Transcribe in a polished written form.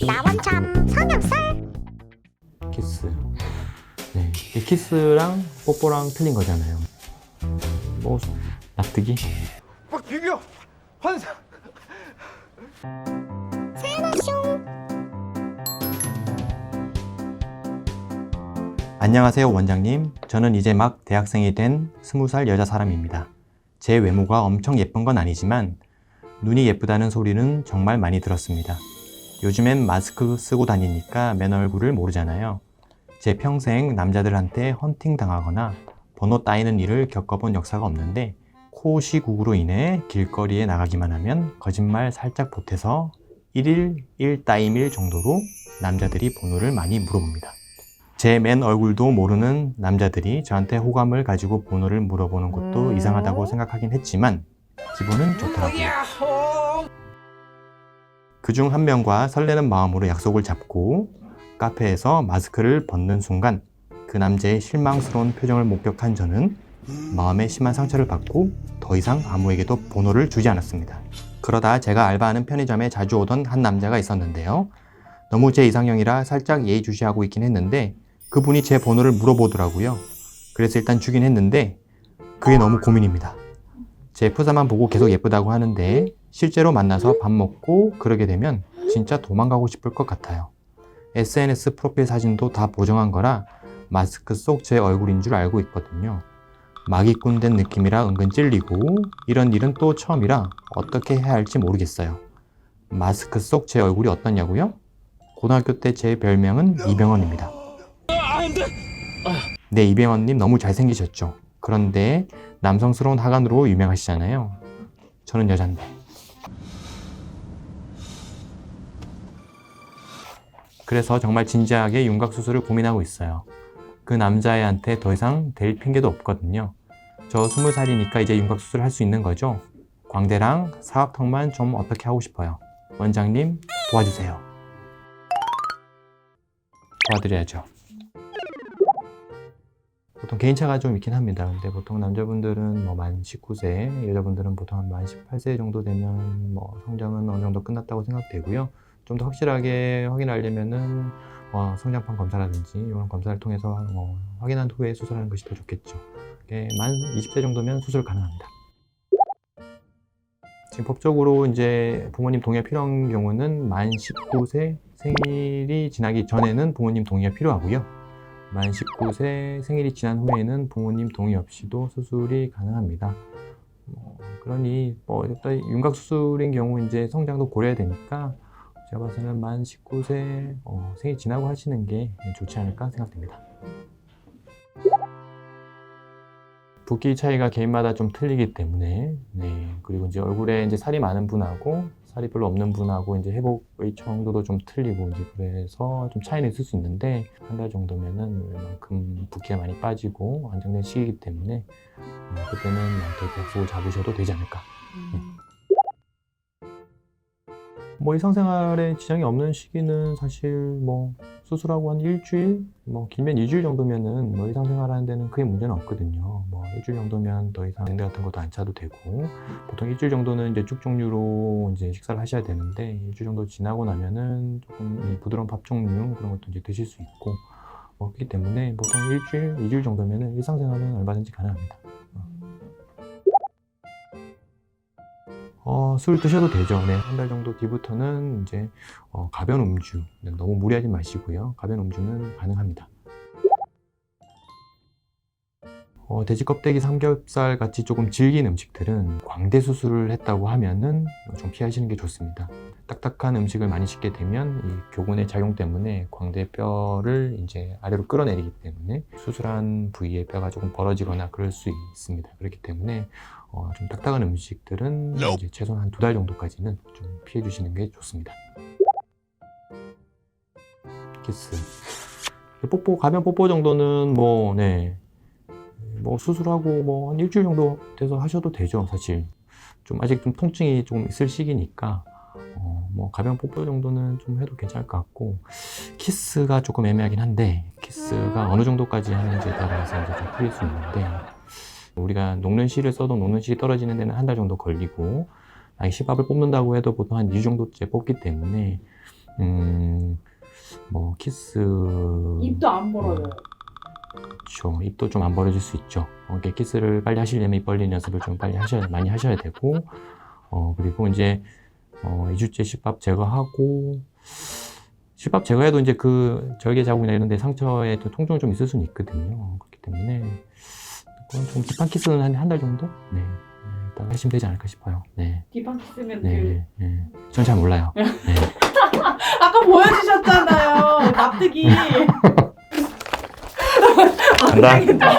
나원참 성형설. 키스. 네, 이 키스랑 뽀뽀랑 틀린 거잖아요. 뭐 납득이? 막 비벼 환상. 안녕하세요 원장님. 저는 이제 막 대학생이 된 20살 여자 사람입니다. 제 외모가 엄청 예쁜 건 아니지만 눈이 예쁘다는 소리는 정말 많이 들었습니다. 요즘엔 마스크 쓰고 다니니까 맨 얼굴을 모르잖아요. 제 평생 남자들한테 헌팅 당하거나 번호 따이는 일을 겪어본 역사가 없는데 코시국으로 인해 길거리에 나가기만 하면 거짓말 살짝 보태서 1일 1따임일 정도로 남자들이 번호를 많이 물어봅니다. 제 맨 얼굴도 모르는 남자들이 저한테 호감을 가지고 번호를 물어보는 것도 이상하다고 생각하긴 했지만 기분은 좋더라고요. 그중 한 명과 설레는 마음으로 약속을 잡고 카페에서 마스크를 벗는 순간 그 남자의 실망스러운 표정을 목격한 저는 마음에 심한 상처를 받고 더 이상 아무에게도 번호를 주지 않았습니다. 그러다 제가 알바하는 편의점에 자주 오던 한 남자가 있었는데요. 너무 제 이상형이라 살짝 예의주시하고 있긴 했는데 그분이 제 번호를 물어보더라고요. 그래서 일단 주긴 했는데 그게 너무 고민입니다. 제 프사만 보고 계속 예쁘다고 하는데 실제로 만나서 밥 먹고 그러게 되면 진짜 도망가고 싶을 것 같아요. SNS 프로필 사진도 다 보정한 거라 마스크 속 제 얼굴인 줄 알고 있거든요. 마기꾼 된 느낌이라 은근 찔리고 이런 일은 또 처음이라 어떻게 해야 할지 모르겠어요. 마스크 속 제 얼굴이 어떠냐고요? 고등학교 때 제 별명은 이병헌입니다. 네, 이병헌님 너무 잘생기셨죠? 그런데 남성스러운 하관으로 유명하시잖아요. 저는 여잔데. 그래서 정말 진지하게 윤곽 수술을 고민하고 있어요. 그 남자애한테 더 이상 될 핑계도 없거든요. 저 20살이니까 이제 윤곽 수술을 할 수 있는 거죠. 광대랑 사각턱만 좀 어떻게 하고 싶어요. 원장님 도와주세요. 도와드려야죠. 보통 개인차가 좀 있긴 합니다. 근데 보통 남자분들은 뭐 만 19세, 여자분들은 보통 한 만 18세 정도 되면 뭐 성장은 어느 정도 끝났다고 생각되고요. 좀 더 확실하게 확인하려면은 성장판 검사라든지 이런 검사를 통해서 확인한 후에 수술하는 것이 더 좋겠죠. 만 20세 정도면 수술 가능합니다. 지금 법적으로 이제 부모님 동의가 필요한 경우는 만 19세 생일이 지나기 전에는 부모님 동의가 필요하고요. 만 19세 생일이 지난 후에는 부모님 동의 없이도 수술이 가능합니다. 그러니 일단 윤곽 수술인 경우 이제 성장도 고려해야 되니까 제가 봐서는 만 19세 생일 지나고 하시는 게 좋지 않을까 생각됩니다. 붓기 차이가 개인마다 좀 틀리기 때문에 그리고 이제 얼굴에 이제 살이 많은 분하고 살이 별로 없는 분하고 이제 회복의 정도도 좀 틀리고 이제 그래서 좀 차이는 있을 수 있는데 한 달 정도면은 웬만큼 붓기가 많이 빠지고 안정된 시기이기 때문에 그때는 더 약속을 잡으셔도 되지 않을까. 뭐 일상생활에 지장이 없는 시기는 사실 뭐 수술하고 한 일주일, 길면 2주일 정도면은 일상생활 하는 데는 크게 문제는 없거든요. 일주일 정도면 더 이상 냉대 같은 것도 안 차도 되고 보통 일주일 정도는 이제 죽 종류로 이제 식사를 하셔야 되는데 일주일 정도 지나고 나면은 조금 부드러운 밥 종류 그런 것도 이제 드실 수 있고 그렇기 때문에 보통 일주일, 2주일 정도면은 일상생활은 얼마든지 가능합니다. 술 드셔도 되죠. 한 달 정도 뒤부터는 이제 가벼운 음주, 너무 무리하지 마시고요. 가벼운 음주는 가능합니다. 돼지 껍데기, 삼겹살 같이 조금 질긴 음식들은 광대 수술을 했다고 하면은 좀 피하시는 게 좋습니다. 딱딱한 음식을 많이 씹게 되면 이 교군의 작용 때문에 광대 뼈를 이제 아래로 끌어내리기 때문에 수술한 부위의 뼈가 조금 벌어지거나 그럴 수 있습니다. 그렇기 때문에 좀 딱딱한 음식들은 이제 최소한 한 2달 정도까지는 좀 피해 주시는 게 좋습니다. 키스. 가벼운 뽀뽀 정도는 수술하고 한 일주일 정도 돼서 하셔도 되죠. 사실 아직 좀 통증이 좀 있을 시기니까 가벼운 뽀뽀 정도는 좀 해도 괜찮을 것 같고 키스가 조금 애매하긴 한데 키스가 어느 정도까지 하는지에 따라서 이제 좀 풀릴 수 있는데 우리가 녹는 실을 써도 녹는 실이 떨어지는 데는 한 달 정도 걸리고, 시밥을 뽑는다고 해도 보통 한 2주 정도째 뽑기 때문에, 뭐, 키스. 입도 안 벌어져요. 그렇죠. 입도 좀 안 벌어질 수 있죠. 이렇게 키스를 빨리 하시려면 입 벌리는 연습을 좀 빨리 많이 하셔야 되고, 그리고 이제, 2주째 실밥 제거하고, 실밥 제거해도 이제 그 절개 자국이나 이런 데 상처에 또 통증이 좀 있을 수는 있거든요. 그렇기 때문에, 그건 좀 딥한 키스는 한 달 정도? 네. 일단 하시면 되지 않을까 싶어요. 네. 딥한 키스면 네. 네. 전 잘 몰라요. 네. 아까 보여주셨잖아요. 납득이. 간다.